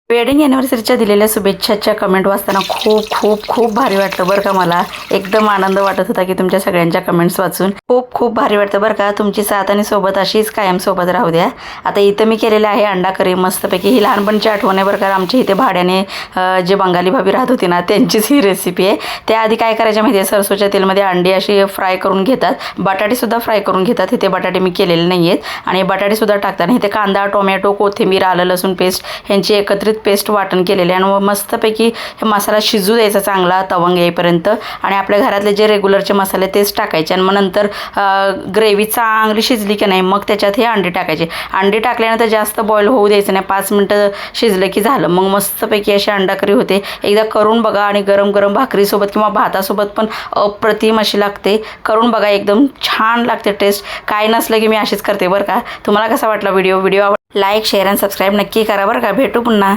Wedding अॅनिव्हर्सरीच्या दिलेल्या शुभेच्छाच्या comment वाचताना खूप खूप खूप भारी वाटलं बरं का. मला एकदम आनंद वाटत होता की तुमच्या सगळ्यांच्या कमेंट्स वाचून. खूप खूप भारी वाटतं बरं का. तुमची साथ आणि सोबत अशीच कायम सोबत राहू द्या. आता इथं मी केलेलं आहे अंडा करी मस्तपैकी. ही लहानपणची आठवण आहे बरं का. आमच्या इथे भाड्याने जे बंगाली भाभी राहत होती ना त्यांचीच ही रेसिपी आहे. त्याआधी काय करायच्या माहिती आहे, सरसोच्या तेलमध्ये अंडी अशी फ्राय करून घेतात, बटाटेसुद्धा फ्राय करून घेतात. इथे बटाटे मी केलेले नाही आहेत आणि बटाटेसुद्धा टाकतात. इथे कांदा, टोमॅटो, कोथिंबीर, आलं लसूण पेस्ट ह्यांची एकत्रित पेस्ट वाटण केलेले आणि मस्तपैकी हे मसाला शिजू द्यायचा चांगला तवंग येईपर्यंत आणि आपल्या घरातले जे रेग्युलरचे मसाले तेच टाकायचे आणि मग नंतर ग्रेव्ही चांगली शिजली की नाही मग त्याच्यात हे अंडे टाकायचे. अंडे टाकल्यानंतर जास्त बॉईल होऊ द्यायचं नाही, 5 मिनटं शिजलं की झालं. मग मस्तपैकी अशी अंडा करी होते. एकदा करून बघा आणि गरम गरम भाकरीसोबत किंवा भातासोबत पण अप्रतिम अशी लागते. करून बघा, एकदम छान लागते टेस्ट. काय नसलं की मी अशीच करते बरं का. तुम्हाला कसा वाटला व्हिडिओ लाईक शेअर आणि सबस्क्राईब नक्की करा बरं का. भेटू पुन्हा.